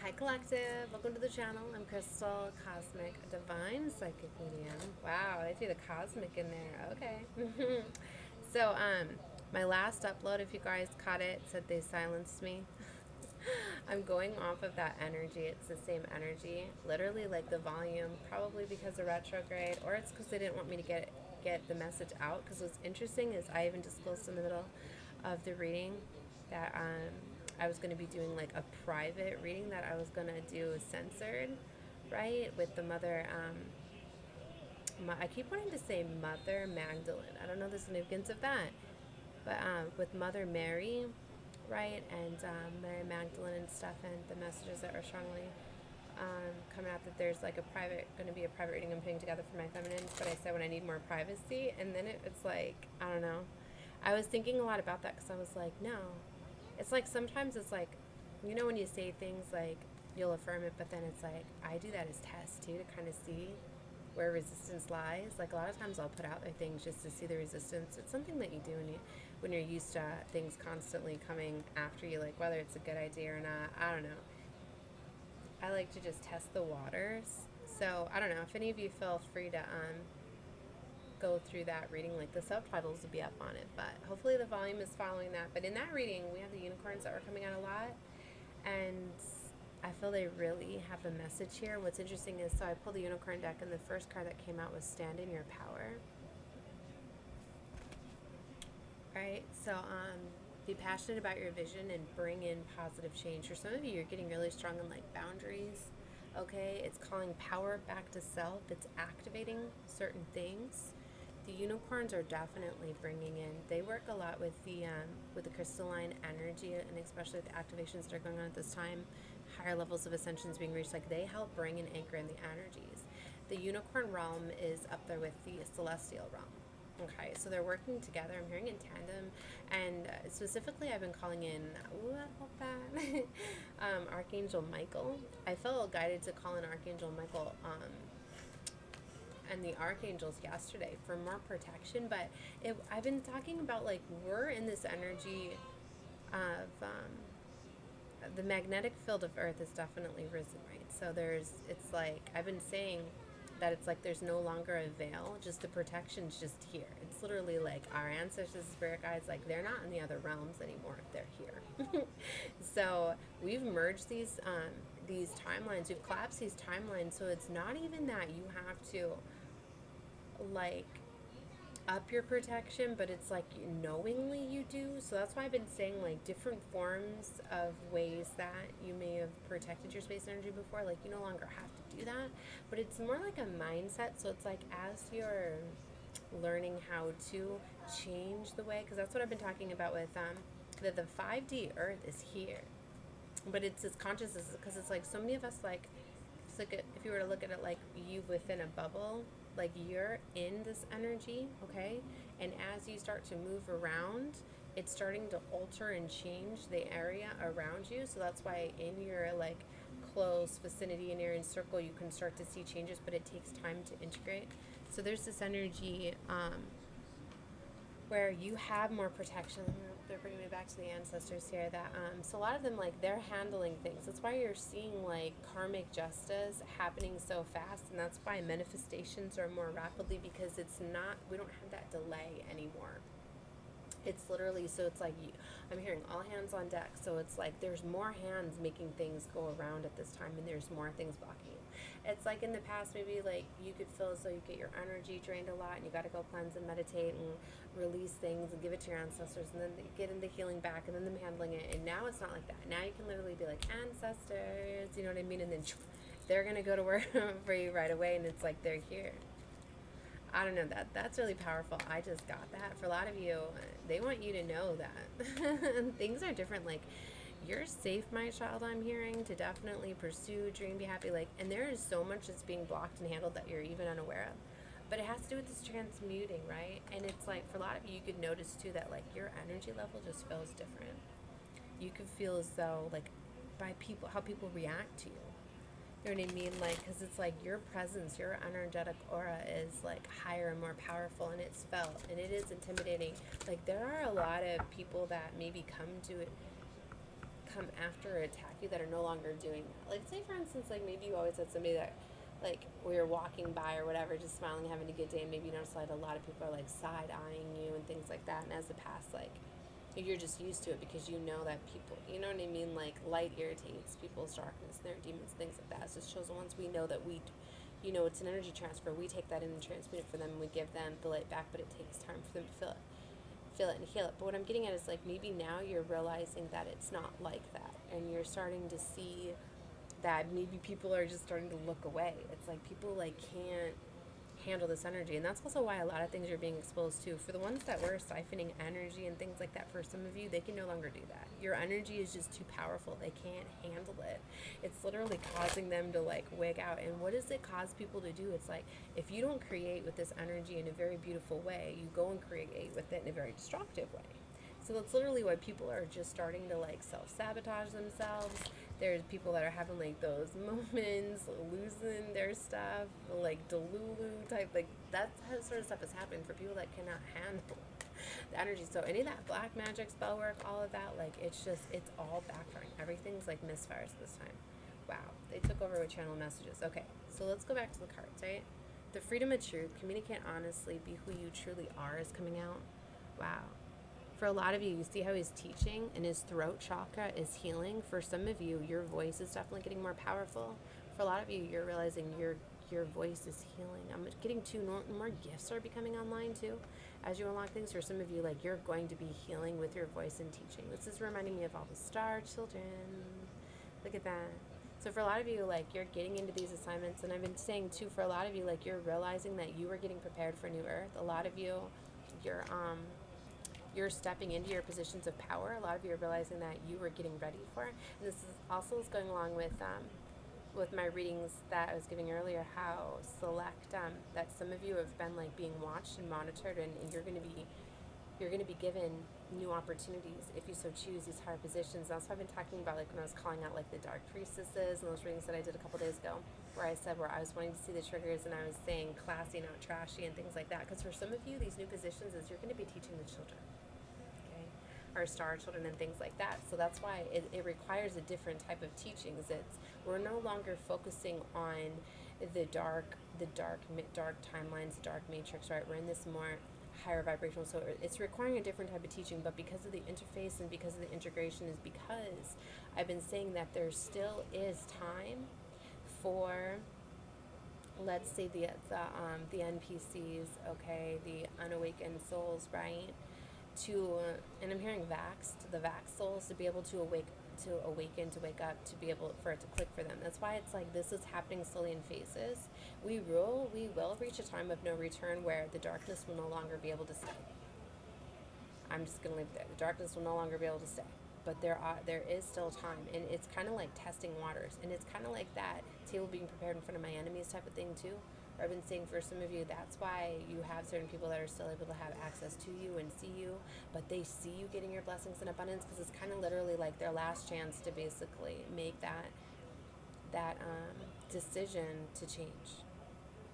Hi Collective, welcome to the channel. I'm Crystal, Cosmic Divine Psychic Medium. Wow, I threw the cosmic in there. Okay. so, my last upload, if you guys caught it, said they silenced me. I'm going off of that energy. It's the same energy. Literally like the volume, probably because of retrograde, or it's because they didn't want me to get the message out. Because what's interesting is I even disclosed in the middle of the reading that I was going to be doing like a private reading that I was going to do censored, right? With the mother, I keep wanting to say Mother Magdalene. I don't know the significance of that, but with Mother Mary, right? And Mary Magdalene and stuff, and the messages that were strongly coming out that there's like going to be a private reading I'm putting together for my feminines. But I said when I need more privacy, and then it's like, I don't know. I was thinking a lot about that because I was like, no. It's like sometimes it's like, when you say things like you'll affirm it, but then it's like I do that as tests too to kind of see where resistance lies. Like a lot of times I'll put out there things just to see the resistance. It's something that you do when you're used to things constantly coming after you, like whether it's a good idea or not. I don't know. I like to just test the waters. So I don't know if any of you feel free to go through that reading. Like the subtitles will be up on it, but hopefully the volume is following that. But in that reading, we have the unicorns that were coming out a lot, and I feel they really have a message here. What's interesting is, so I pulled the unicorn deck, and the first card that came out was Stand in Your Power. Right? So, be passionate about your vision and bring in positive change. For some of you, you're getting really strong in like boundaries. Okay, it's calling power back to self. It's activating certain things. The unicorns are definitely bringing in. They work a lot with the crystalline energy, and especially with the activations that are going on at this time. Higher levels of ascensions being reached. Like they help bring and anchor in the energies. The unicorn realm is up there with the celestial realm. Okay, so they're working together. I'm hearing in tandem, and specifically, I've been calling in. Ooh, I love that. Archangel Michael. I felt guided to call in Archangel Michael and the archangels yesterday for more protection. But I've been talking about like we're in this energy of the magnetic field of Earth is definitely risen, right? So it's like I've been saying that it's like there's no longer a veil, just the protection's just here. It's literally like our ancestors, spirit guides, like they're not in the other realms anymore. They're here. So we've merged these timelines. We've collapsed these timelines. So it's not even that you have to like up your protection, but it's like knowingly you do. So that's why I've been saying like different forms of ways that you may have protected your space energy before. Like you no longer have to do that, but it's more like a mindset. So it's like as you're learning how to change the way, because that's what I've been talking about with that the 5D Earth is here, but it's this consciousness, because it's like so many of us, like it's like if you were to look at it like you within a bubble, like you're in this energy, okay, and as you start to move around, it's starting to alter and change the area around you. So that's why in your like close vicinity and area and circle you can start to see changes, but it takes time to integrate. So there's this energy where you have more protection. They're bringing me back to the ancestors here. That so a lot of them, like they're handling things. That's why you're seeing like karmic justice happening so fast, and that's why manifestations are more rapidly, because it's not, we don't have that delay anymore. It's literally, so it's like I'm hearing all hands on deck. So it's like there's more hands making things go around at this time, and there's more things blocking you. It's like in the past, maybe like you could feel as though you get your energy drained a lot, and you got to go cleanse and meditate and release things and give it to your ancestors, and then get into healing back, and then them handling it. And now it's not like that. Now you can literally be like, ancestors, you know what I mean? And then they're gonna go to work for you right away, and it's like they're here. I don't know, that's really powerful. I just got that. For a lot of you, they want you to know that things are different. Like you're safe, my child. I'm hearing to definitely pursue, dream, be happy. Like, and there is so much that's being blocked and handled that you're even unaware of. But it has to do with this transmuting, right? And it's like for a lot of you, you could notice too that like your energy level just feels different. You could feel as though like by people, how people react to you. You know what I mean? Like, because it's like your presence, your energetic aura is like higher and more powerful, and it's felt, and it is intimidating. Like, there are a lot of people that maybe come come after or attack you that are no longer doing that. Like, say for instance, like maybe you always had somebody that, like, we were walking by or whatever, just smiling, having a good day, and maybe you notice like a lot of people are like side-eyeing you and things like that, and as the past, like, you're just used to it because you know that people, you know what I mean, like, light irritates people's darkness, their demons, things like that. So it's chosen ones, we know that we, you know, it's an energy transfer. We take that in and transmute it for them, and we give them the light back, but it takes time for them to feel it and heal it. But what I'm getting at is, like, maybe now you're realizing that it's not like that, and you're starting to see that maybe people are just starting to look away. It's like people, like, can't handle this energy, and that's also why a lot of things are being exposed to. For the ones that were siphoning energy and things like that, for some of you, they can no longer do that. Your energy is just too powerful. They can't handle it. It's literally causing them to, like, wig out. And what does it cause people to do? It's like, if you don't create with this energy in a very beautiful way, you go and create with it in a very destructive way. So that's literally why people are just starting to, like, self-sabotage themselves. There's people that are having, like, those moments, losing their stuff, like, delulu type, like, that sort of stuff is happening for people that cannot handle the energy. So any of that black magic, spell work, all of that, like, it's just, it's all backfiring. Everything's, like, misfires this time. Wow, they took over with channel messages. Okay, so let's go back to the cards, right? The freedom of truth, communicate honestly, be who you truly are is coming out. Wow. For a lot of you, you see how he's teaching and his throat chakra is healing. For some of you, your voice is definitely getting more powerful. For a lot of you, you're realizing your voice is healing. I'm getting more gifts are becoming online too as you unlock things. For some of you, like, you're going to be healing with your voice and teaching. This is reminding me of all the star children. Look at that. So for a lot of you, like, you're getting into these assignments, and I've been saying too, for a lot of you, like, you're realizing that you are getting prepared for new earth. A lot of you, you're stepping into your positions of power. A lot of you are realizing that you were getting ready for it. And this is also going along with my readings that I was giving earlier, how select that some of you have been, like, being watched and monitored, and you're going to be given new opportunities if you so choose, these higher positions. Also, I've been talking about, like, when I was calling out, like, the dark priestesses and those readings that I did a couple days ago, where I said where I was wanting to see the triggers, and I was saying classy, not trashy, and things like that. Because for some of you, these new positions is you're going to be teaching the children, our star children and things like that. So that's why it requires a different type of teachings. We're no longer focusing on the dark timelines, the dark matrix, right? We're in this more higher vibrational, so it's requiring a different type of teaching. But because of the interface and because of the integration, is because I've been saying that there still is time for, let's say, the NPCs, okay, the unawakened souls, right? And I'm hearing the Vax souls, to be able to awaken, to wake up, to be able for it to click for them. That's why it's like this is happening slowly in phases. We will reach a time of no return where the darkness will no longer be able to stay. I'm just gonna leave it there. The darkness will no longer be able to stay. But there is still time, and it's kind of like testing waters, and it's kind of like that table being prepared in front of my enemies type of thing too. I've been saying for some of you, that's why you have certain people that are still able to have access to you and see you, but they see you getting your blessings in abundance, because it's kind of literally like their last chance to basically make that decision to change,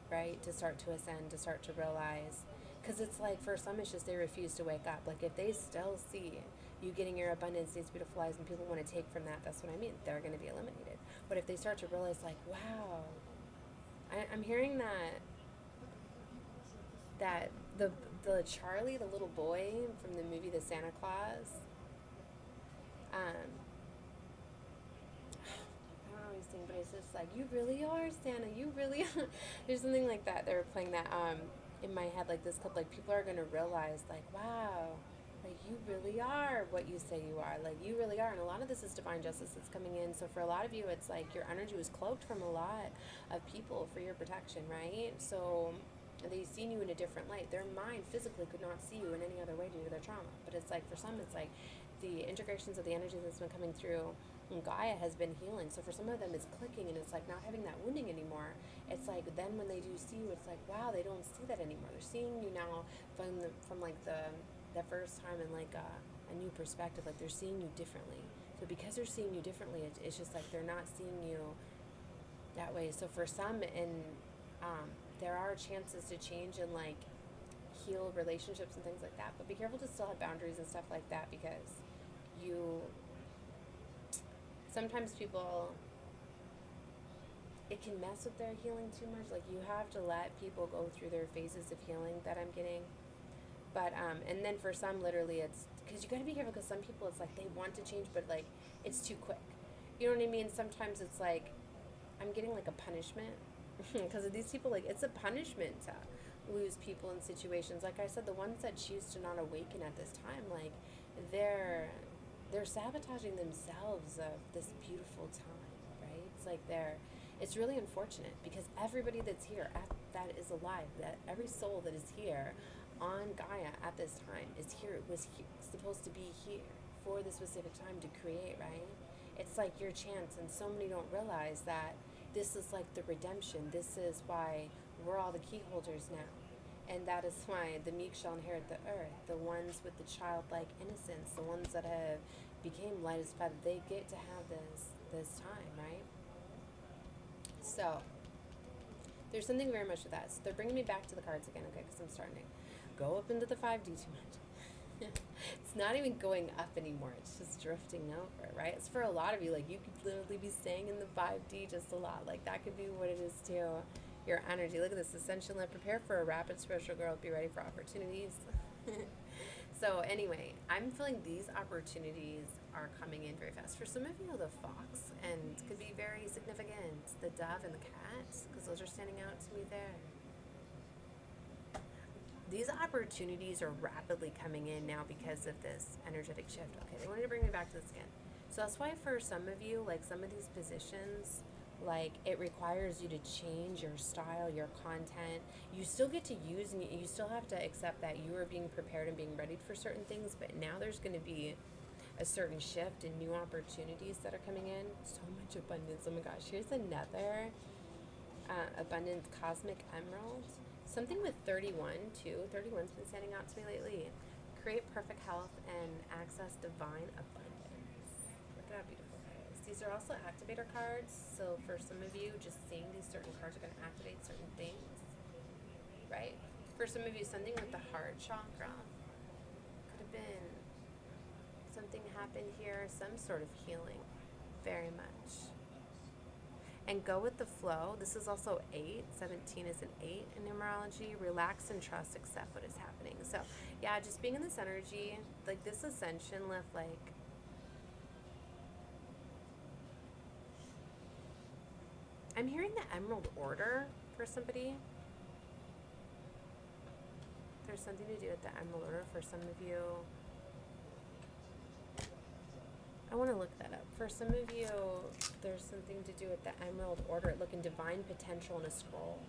right? To start to ascend, to start to realize. Because it's like, for some, it's just they refuse to wake up. Like, if they still see you getting your abundance, these beautiful lives, and people want to take from that, that's what I mean. They're going to be eliminated. But if they start to realize, like, wow, I'm hearing that the Charlie, the little boy from the movie The Santa Claus, I don't always think, but it's just like, you really are Santa, you really are. There's something like that. They were playing that in my head, like this clip, like people are gonna realize, like, wow, like, you really are what you say you are, like, you really are. And a lot of this is divine justice that's coming in. So for a lot of you, it's like your energy was cloaked from a lot of people for your protection, right? So they've seen you in a different light. Their mind physically could not see you in any other way due to their trauma. But it's like, for some, it's like the integrations of the energy that's been coming through Gaia has been healing. So for some of them, it's clicking, and it's like not having that wounding anymore. It's like then when they do see you, it's like, wow, they don't see that anymore. They're seeing you now from like the first time in like a new perspective. Like, they're seeing you differently. So because they're seeing you differently, it's just like they're not seeing you that way. So for some, and there are chances to change and like heal relationships and things like that, but be careful to still have boundaries and stuff like that, because sometimes people, it can mess with their healing too much. Like, you have to let people go through their phases of healing that I'm getting. But, and then for some, literally, it's, because you got to be careful, because some people, it's like, they want to change, but, like, it's too quick. You know what I mean? Sometimes it's like, I'm getting, like, a punishment. Because of these people, like, it's a punishment to lose people in situations. Like I said, the ones that choose to not awaken at this time, like, they're sabotaging themselves of this beautiful time, right? It's like it's really unfortunate, because everybody that's here that is alive, that every soul that is here on Gaia at this time was supposed to be here for the specific time to create, right? It's like your chance, and so many don't realize that this is like the redemption. This is why we're all the key holders now. And that is why the meek shall inherit the earth. The ones with the childlike innocence, the ones that have became light as feather, they get to have this time, right? So there's something very much with that. So they're bringing me back to the cards again, okay, because I'm starting to go up into the 5D too much. It's not even going up anymore. It's just drifting over, right? It's for a lot of you, like, you could literally be staying in the 5D just a lot. Like, that could be what it is too. Your energy. Look at this. Ascension Light. Prepare for a rapid spiritual growth. Be ready for opportunities. So anyway, I'm feeling these opportunities are coming in very fast. For some of you, the fox, and could be very significant. The dove and the cat, because those are standing out to me there. These opportunities are rapidly coming in now because of this energetic shift. Okay, they wanted to bring me back to this again. So that's why for some of you, like, some of these positions, like, it requires you to change your style, your content. You still get to use, and you still have to accept that you are being prepared and being ready for certain things, but now there's going to be a certain shift and new opportunities that are coming in. So much abundance. Oh my gosh, here's another abundant cosmic emerald. Something with 31 too. 31's been standing out to me lately. Create perfect health and access divine abundance. Look at how beautiful that is. These are also activator cards. So for some of you, just seeing these certain cards are going to activate certain things, right? For some of you, something with the heart chakra. Could have been something happened here, some sort of healing, very much. And go with the flow. This is also 8. 17 is an 8 in numerology. Relax and trust, accept what is happening. So, yeah, just being in this energy, like this ascension lift, like, I'm hearing the Emerald Order for somebody. There's something to do with the Emerald Order for some of you. I want to look that up. For some of you, there's something to do with the Emerald Order. Look in divine potential in a scroll.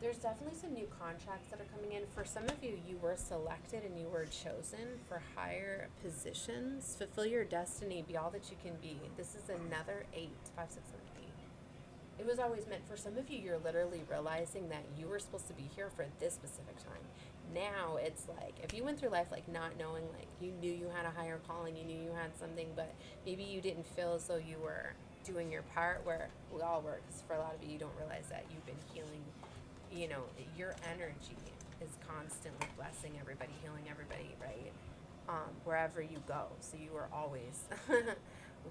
There's definitely some new contracts that are coming in. For some of you, you were selected and you were chosen for higher positions. Fulfill your destiny. Be all that you can be. This is another 8. 5, 6, 7, 8. It was always meant for some of you. You're literally realizing that you were supposed to be here for this specific time. Now it's like, if you went through life like not knowing, like you knew you had a higher calling, you knew you had something, but maybe you didn't feel as though you were doing your part, where we all were, because for a lot of you, you don't realize that you've been healing, you know, your energy is constantly blessing everybody, healing everybody, right? Wherever you go. So you are always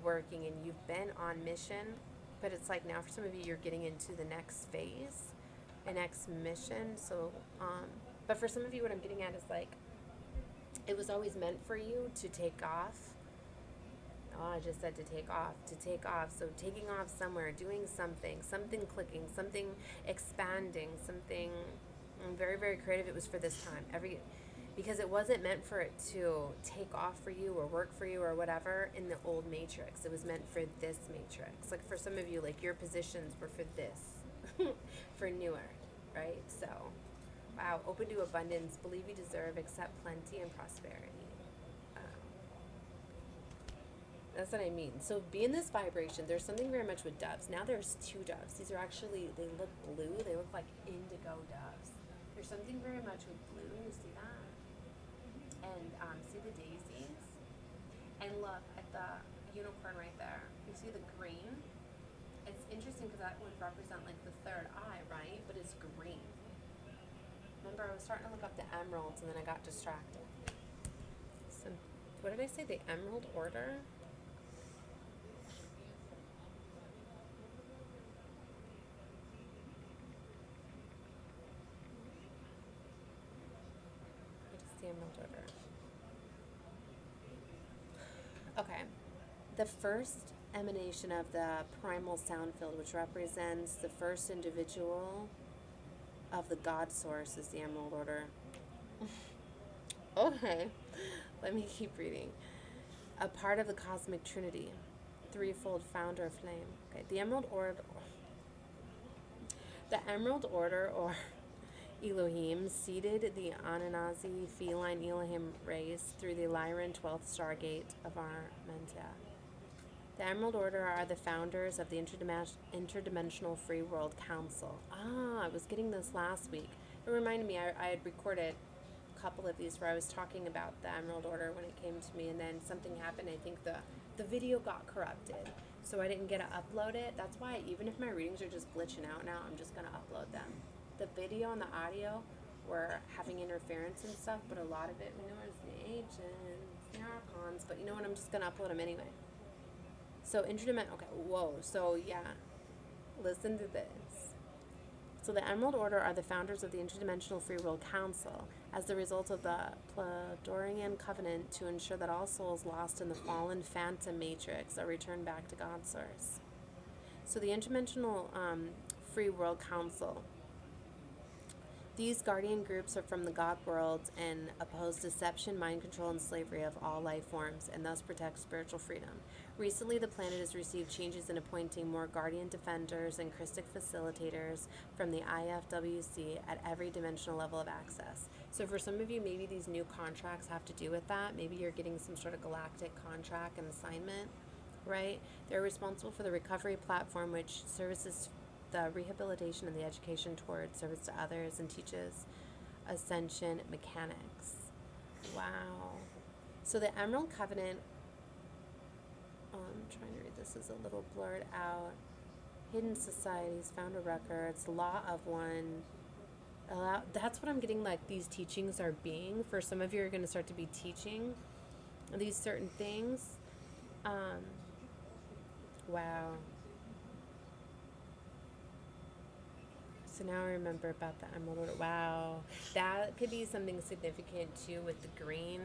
working, and you've been on mission, but it's like now for some of you, you're getting into the next phase, a next mission. So, but for some of you, what I'm getting at is like, it was always meant for you to take off. Oh, I just said to take off, So taking off somewhere, doing something clicking, something expanding, something very, very creative. It was for this time. Because it wasn't meant for it to take off for you or work for you or whatever in the old matrix. It was meant for this matrix. Like for some of you, like your positions were for this, for New Earth, right? So, wow, open to abundance, believe you deserve, accept plenty and prosperity. That's what I mean. So be in this vibration. There's something very much with doves. Now there's 2 doves. These are actually, they look blue. They look like indigo doves. There's something very much with blue. You see that? And see the daisies? And look at the unicorn right there. You see the green? It's interesting because that would represent like the third eye, right? But it's green. Remember, I was starting to look up the emeralds and then I got distracted. So, what did I say? The Emerald Order? Emerald Order. Okay. The first emanation of the primal sound field, which represents the first individual of the God source, is the Emerald Order. Okay. Let me keep reading. A part of the cosmic trinity, threefold founder flame. Okay. The Emerald Order, or Elohim, seeded the Anunnaki feline Elohim race through the Lyran 12th Stargate of Armenta. The Emerald Order are the founders of the Interdimensional Free World Council. I was getting this last week. It reminded me, I had recorded a couple of these where I was talking about the Emerald Order when it came to me, and then something happened. I think the video got corrupted, so I didn't get to upload it. That's why even if my readings are just glitching out now, I'm just going to upload them. The video and the audio were having interference and stuff, but a lot of it, we know, is the ancients, the archons, but you know what, I'm just going to upload them anyway. So, so yeah, listen to this. So the Emerald Order are the founders of the Interdimensional Free World Council as the result of the Pleiadian Covenant to ensure that all souls lost in the fallen phantom matrix are returned back to God's source. So the Interdimensional Free World Council. These guardian groups are from the God world and oppose deception, mind control, and slavery of all life forms, and thus protect spiritual freedom. Recently, the planet has received changes in appointing more guardian defenders and Christic facilitators from the IFWC at every dimensional level of access. So for some of you, maybe these new contracts have to do with that. Maybe you're getting some sort of galactic contract and assignment, right? They're responsible for the recovery platform, which services the rehabilitation and the education towards service to others and teaches ascension mechanics. Wow. So the Emerald Covenant, I'm trying to read this, is a little blurred out. Hidden societies, founder records, law of one. That's what I'm getting, like these teachings are being. For some of you are going to start to be teaching these certain things. Wow. So now I remember about the Emerald Order. Wow. That could be something significant too with the green.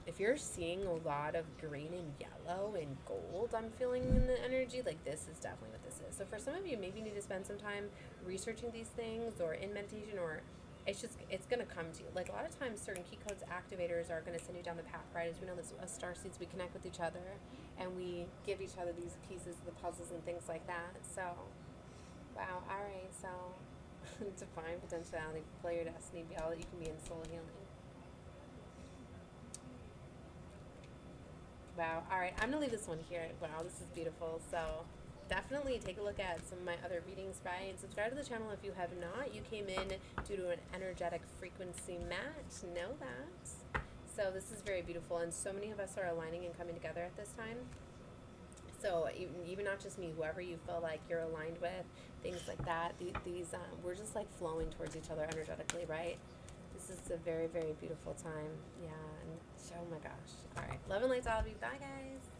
If you're seeing a lot of green and yellow and gold, I'm feeling in the energy, like this is definitely what this is. So for some of you, maybe you need to spend some time researching these things or in meditation, or it's going to come to you. Like a lot of times certain key codes activators are going to send you down the path, right? As we know, as star seeds, we connect with each other and we give each other these pieces of the puzzles and things like that. So, wow. All right. So define potentiality, play your destiny, be all that you can be in soul healing. Wow. All right. I'm going to leave this one here. Wow, this is beautiful. So definitely take a look at some of my other readings, right? And subscribe to the channel if you have not. You came in due to an energetic frequency match. Know that. So this is very beautiful. And so many of us are aligning and coming together at this time. So even not just me, whoever you feel like you're aligned with, things like that, these we're just like flowing towards each other energetically, right? This is a very, very beautiful time. Yeah. And oh my gosh. All right. Love and light to all of you. Bye, guys.